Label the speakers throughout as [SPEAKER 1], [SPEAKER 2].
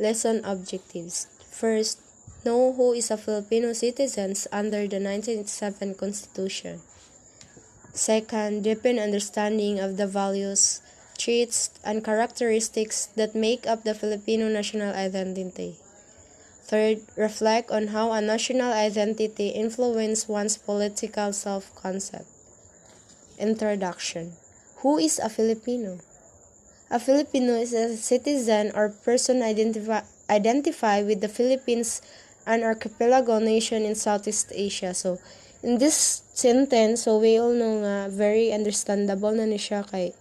[SPEAKER 1] Lesson objectives. First, know who is a Filipino citizen under the 1987 Constitution. Second, deepen understanding of the values, traits, and characteristics that make up the Filipino national identity. Third, reflect on how a national identity influences one's political self-concept. Introduction. Who is a Filipino? A Filipino is a citizen or person identified with the Philippines, an archipelago nation in Southeast Asia. So, in this sentence, so we all know nga, very understandable na ni siya kay.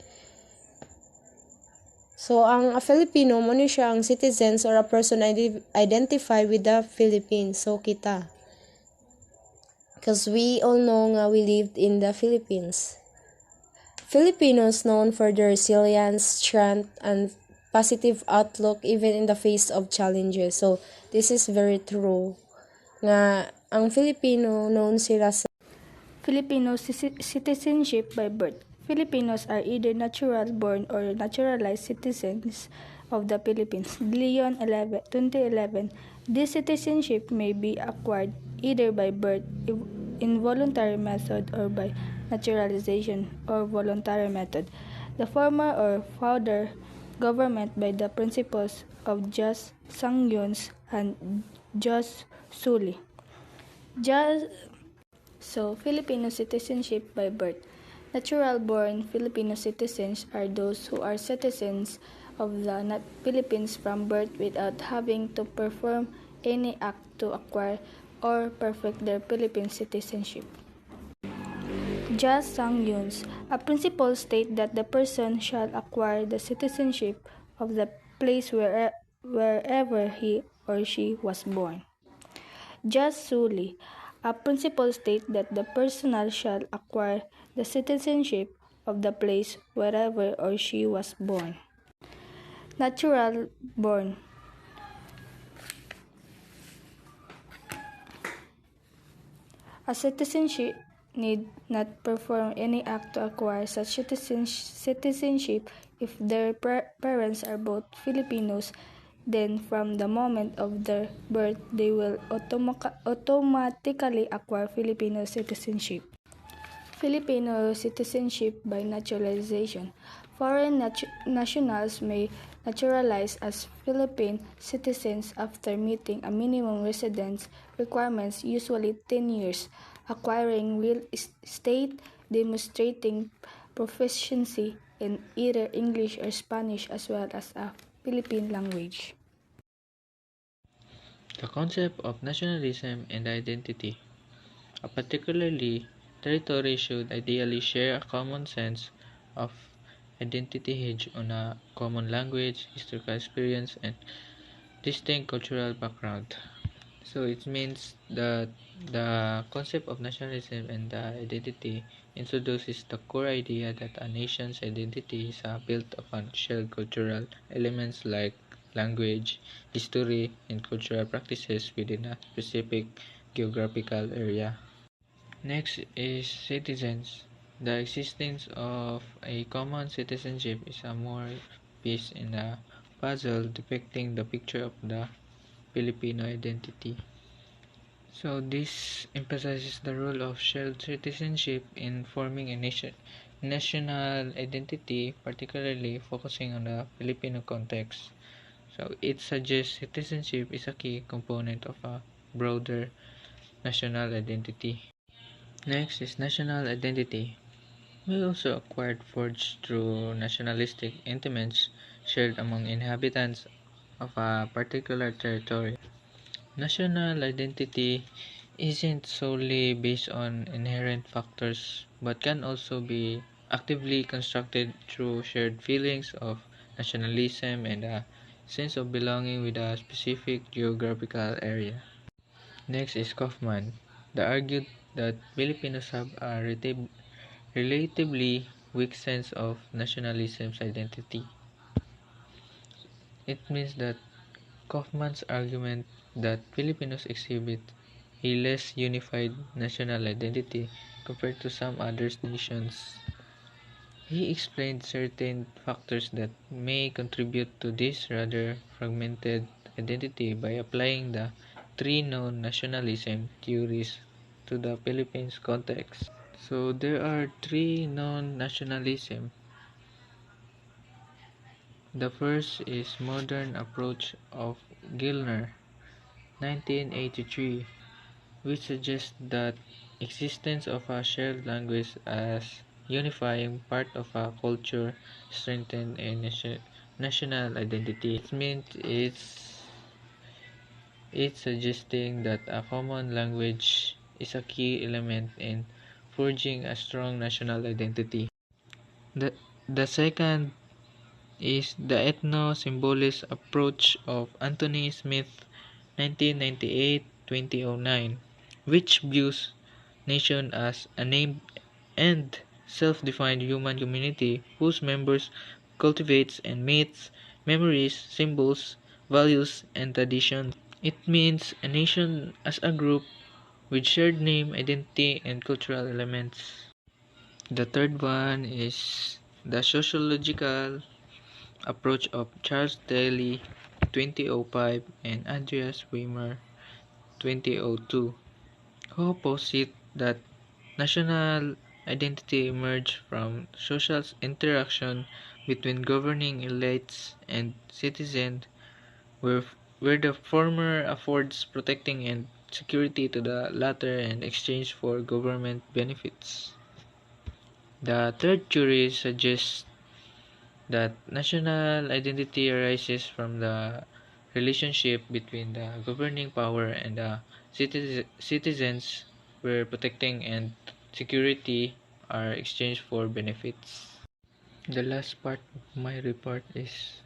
[SPEAKER 1] So, ang a Filipino, mo ni siya ang citizens or a person identified with the Philippines. So, kita. Because we all know nga we lived in the Philippines. Filipinos known for their resilience, strength, and positive outlook even in the face of challenges. So, this is very true. Nga, ang Filipino known sila sa
[SPEAKER 2] Filipino citizenship by birth. Filipinos are either natural born or naturalized citizens of the Philippines. Leon 2011. This citizenship may be acquired either by birth, involuntary method, or by naturalization or voluntary method. The former or founder government by the principles of jus sanguinis and jus soli. Filipino citizenship by birth. Natural-born Filipino citizens are those who are citizens of the Philippines from birth without having to perform any act to acquire or perfect their Philippine citizenship. Jus sanguinis. A principle states that the person shall acquire the citizenship of the place wherever he or she was born. Jus soli. A principle states that the person shall acquire the citizenship of the place wherever or she was born. Natural born. A citizenship need not perform any act to acquire such citizenship if their parents are both Filipinos. Then from the moment of their birth, they will automatically acquire Filipino citizenship. Filipino citizenship by naturalization. Foreign nationals may naturalize as Philippine citizens after meeting a minimum residence requirements, usually 10 years, acquiring real estate, demonstrating proficiency in either English or Spanish as well as a Philippine language.
[SPEAKER 3] The concept of nationalism and identity. A particularly territory should ideally share a common sense of identity hedge on a common language, historical experience, and distinct cultural background. So it means that the concept of nationalism and the identity introduces the core idea that a nation's identity is built upon shared cultural elements like language, history, and cultural practices within a specific geographical area. Next is citizens. The existence of a common citizenship is a more piece in the puzzle depicting the picture of the Filipino identity. So this emphasizes the role of shared citizenship in forming a national identity, particularly focusing on the Filipino context. So it suggests citizenship is a key component of a broader national identity. Next is national identity. We also acquired forged through nationalistic sentiments shared among inhabitants of a particular territory. National identity isn't solely based on inherent factors but can also be actively constructed through shared feelings of nationalism and a sense of belonging with a specific geographical area. Next is Kaufman. They argued that Filipinos have a relatively weak sense of nationalism's identity. It means that Kaufman's argument that Filipinos exhibit a less unified national identity compared to some other nations. He explained certain factors that may contribute to this rather fragmented identity by applying the three known nationalism theories to the Philippines context. So there are three known nationalism. The first is modern approach of Gilner, 1983, which suggests that existence of a shared language as unifying part of a culture strengthen a national identity. It means it's suggesting that a common language is a key element in forging a strong national identity. The, the second is the ethno-symbolist approach of Anthony Smith, 1998-2009, which views nation as a named and self-defined human community whose members cultivates and meets memories, symbols, values, and traditions. It means a nation as a group with shared name, identity, and cultural elements. The third one is the sociological approach of Charles Daly, 2005, and Andreas Weimer, 2002, who posit that national identity emerged from social interaction between governing elites and citizens, where, where the former affords protecting and security to the latter in exchange for government benefits. The third theory suggests that national identity arises from the relationship between the governing power and the citizens, where protecting and security are exchanged for benefits. The last part of my report is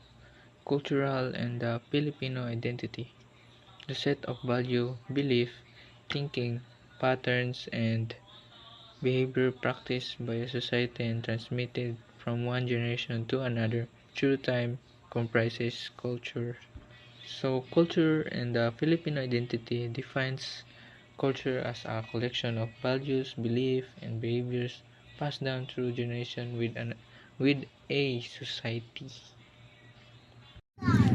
[SPEAKER 3] cultural and the Filipino identity, the set of value, belief, thinking, patterns, and behavior practiced by a society and transmitted from one generation to another through time comprises culture. So, culture and the Filipino identity defines culture as a collection of values, beliefs, and behaviors passed down through generation with a society.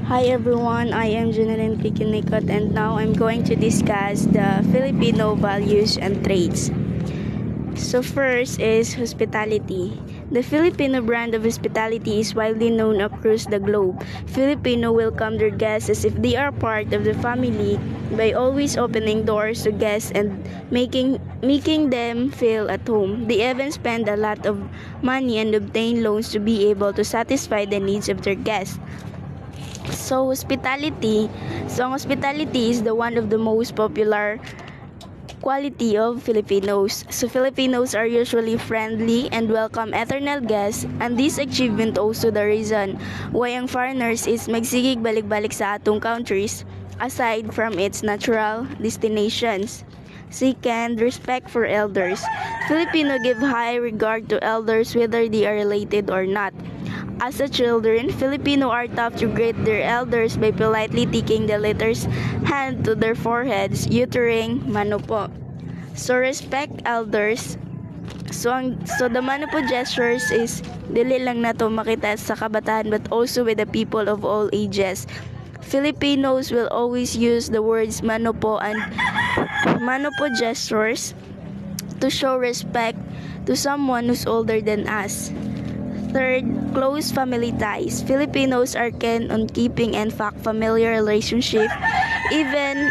[SPEAKER 2] Hi everyone, I am Jeneline Pikinikot and now I'm going to discuss the Filipino values and traits. So first is hospitality. The Filipino brand of hospitality is widely known across the globe. Filipino welcome their guests as if they are part of the family by always opening doors to guests and making them feel at home. They even spend a lot of money and obtain loans to be able to satisfy the needs of their guests. So hospitality is the one of the most popular quality of Filipinos. So Filipinos are usually friendly and welcome eternal guests, and this achievement also the reason why ang foreigners is magsigig balik-balik sa atong countries aside from its natural destinations. Second, respect for elders. Filipino give high regard to elders whether they are related or not. As a children, Filipino are taught to greet their elders by politely taking the letters hand to their foreheads, uttering mano po. So respect elders. So the mano po gestures is dili lang nato makita sa kabataan but also with the people of all ages. Filipinos will always use the words mano po and mano po gestures to show respect to someone who's older than us. Third, close family ties. Filipinos are keen on keeping and fact familiar relationship even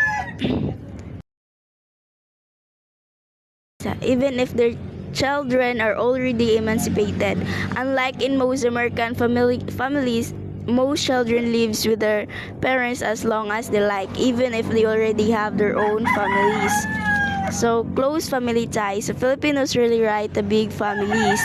[SPEAKER 2] if their children are already emancipated. Unlike in most American families, most children lives with their parents as long as they like, even if they already have their own families. So, close family ties. So, Filipinos really write the big families.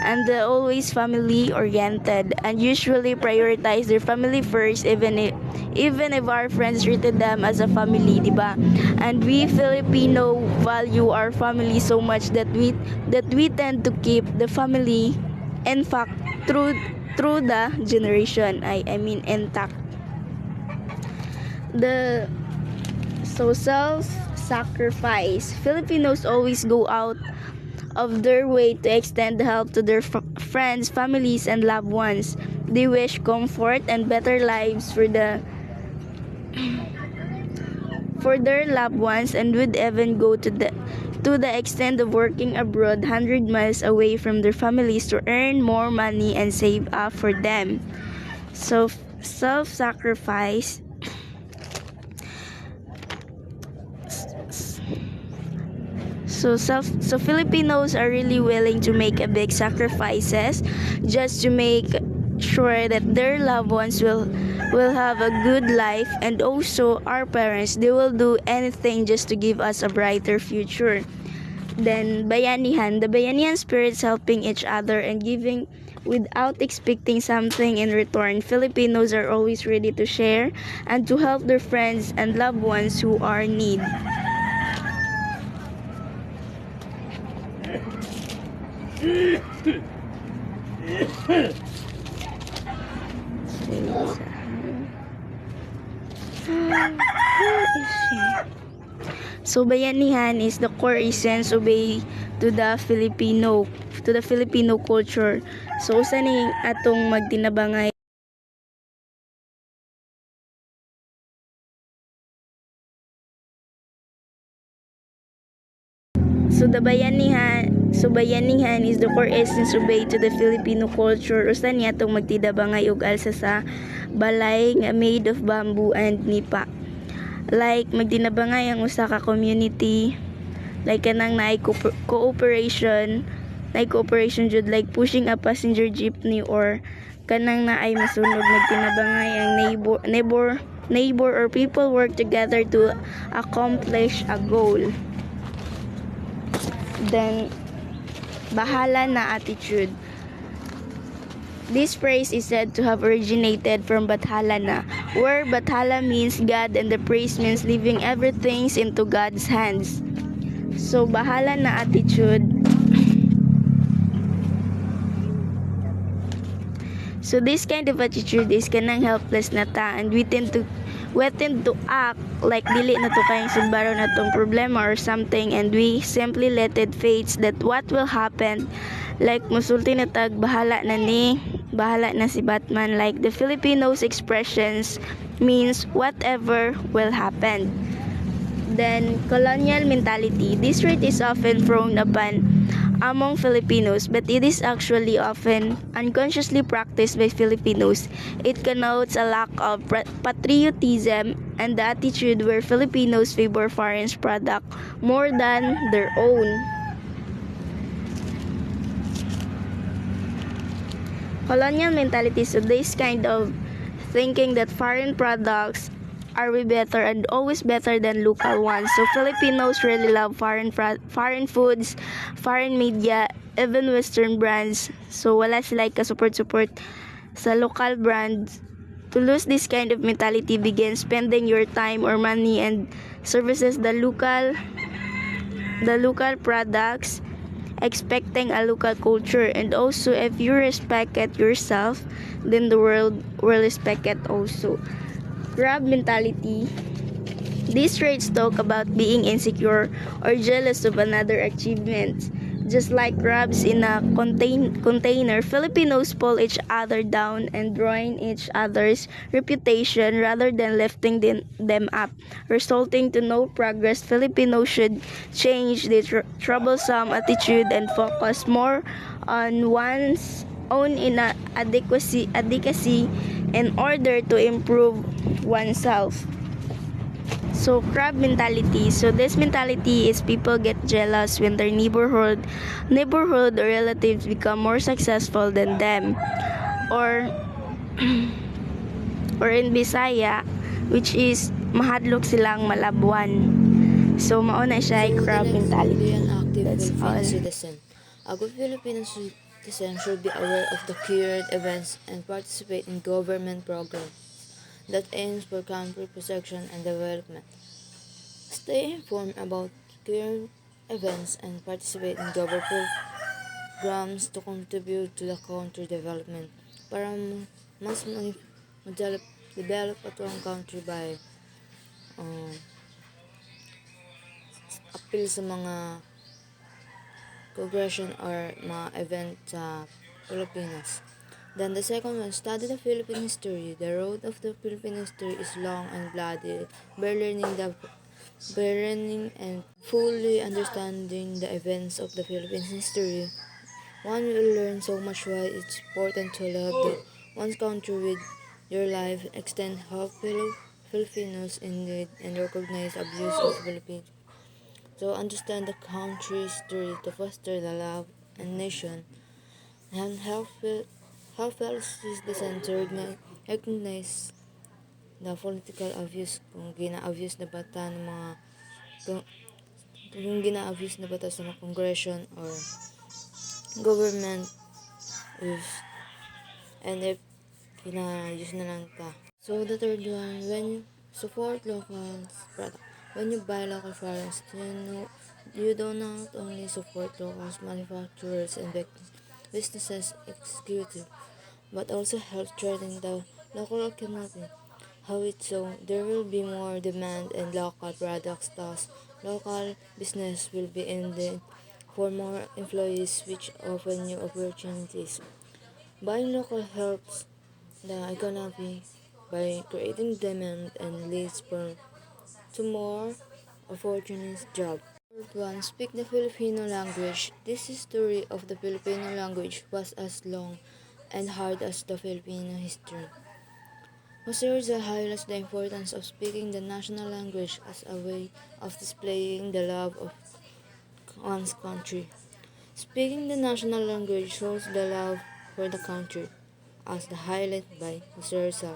[SPEAKER 2] And they're always family oriented and usually prioritize their family first even if our friends treated them as a family, diba? And we Filipino value our family so much that we tend to keep the family in fact through the generation. I mean intact. The self-sacrifice. Filipinos always go out of their way to extend help to their friends, families, and loved ones. They wish comfort and better lives for the for their loved ones and would even go to the extent of working abroad 100 miles away from their families to earn more money and save up for them. So self-sacrifice so Filipinos are really willing to make a big sacrifices just to make sure that their loved ones will have a good life, and also our parents, they will do anything just to give us a brighter future. Then bayanihan, the bayanihan spirits helping each other and giving without expecting something in return. Filipinos are always ready to share and to help their friends and loved ones who are in need. So bayanihan is the core essence obey to the Filipino culture. So usa ni atong magtinabangay. So bayanihan is the core essence obey to the Filipino culture. Usa ni atong magtidabangay og alsa sa balay nga made of bamboo and nipa. Like magdinabangay ang usa ka community, like kanang naay cooperation jud, like pushing a passenger jeepney, or kanang naay masunog magtinabangay ang neighbor or people work together to accomplish a goal. Then bahala na attitude. This phrase is said to have originated from Bathala na, where Bathala means God and the praise means leaving everything into God's hands. So bahala na attitude. So this kind of attitude is kanang helpless na ta, and we tend to act like dili na to kayang sumbaro na tong problema or something, and we simply let it fates that what will happen. Like musulti na tag bahala na si Batman. Like the Filipinos expressions means whatever will happen. Then colonial mentality. This trait is often frowned upon among Filipinos, but it is actually often unconsciously practiced by Filipinos. It connotes a lack of patriotism and the attitude where Filipinos favor foreign product more than their own. Colonial mentality, so this kind of thinking that foreign products are way better and always better than local ones. So Filipinos really love foreign foods, foreign media, even Western brands. So wala sila support sa local brands. To lose this kind of mentality begins spending your time or money and services the local products, expecting a local culture, and also if you respect it yourself, then the world will respect it also. Crab mentality. These traits talk about being insecure or jealous of another achievement. Just like crabs in a container, Filipinos pull each other down and ruin each other's reputation rather than lifting them up, resulting to no progress. Filipinos should change the troublesome attitude and focus more on one's own advocacy in order to improve oneself. So crab mentality. So this mentality is people get jealous when their neighborhood or relatives become more successful than them. Or in Bisaya, which is mahadlok silang malabuan. So mao na siya ay crab mentality.
[SPEAKER 4] Be an active
[SPEAKER 2] That's
[SPEAKER 4] Filipino
[SPEAKER 2] all.
[SPEAKER 4] citizen. A good Filipino citizen should be aware of the current events and participate in government programs that aims for country protection and development. Stay informed about current events and participate in government programs to contribute to the country development para mas develop atong country by appeal sa mga progression or mga event sa Pilipinas. Then the second one, study the Philippine history. The road of the Philippine history is long and bloody. By learning and fully understanding the events of the Philippine history, one will learn so much why it's important to love one's country with your life, extend how Filipinos indeed and recognize abuse of Philippines. So understand the country's history to foster the love and nation, and how fellow citizens to recognize the political abuse kung gina-abuse na bata ng mga kung, kung gina-abuse na bata sa mga congression or government is, and if gina-use na lang ta. So the third one, when you support local product, when you buy local products, you do not only support local manufacturers and businesses executive, but also help strengthen the local community. How it's so, there will be more demand in local products, thus local business will be in the for more employees, which open new opportunities. Buying local helps the economy by creating demand and leads to more opportunities job. Third one, speak the Filipino language. This history of the Filipino language was as long and hard as the Filipino history. Jose Rizal highlights the importance of speaking the national language as a way of displaying the love of one's country. Speaking the national language shows the love for the country, as the highlight by Jose Rizal.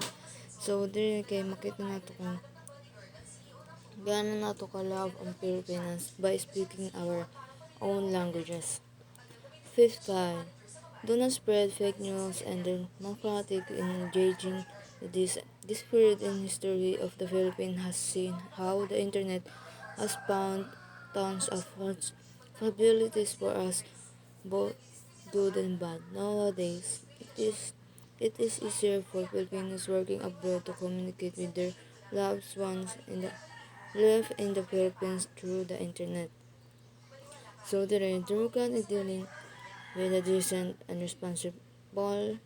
[SPEAKER 4] So, dire kay makita nato kung gaano nato ka-love ang Pilipinas by speaking our own languages. Fifth time, do not spread fake news and democratic in engaging with this period in history of the Philippines has seen how the internet has found tons of possibilities for us, both good and bad. Nowadays, it is easier for Filipinos working abroad to communicate with their loved ones live in the Philippines through the internet. So the Drugan is dealing with a decent and responsible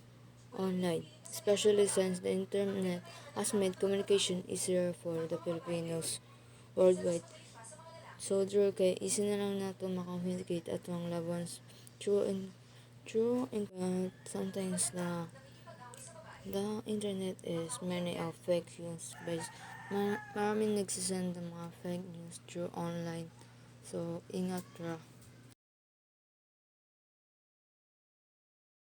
[SPEAKER 4] online, especially since the internet has made communication easier for the Filipinos worldwide. So kay easy na lang nato makakommunicate at mga loved ones through sometimes the internet is many of fake news based maraming nagsisend ng mga fake news through online. So ingat ra.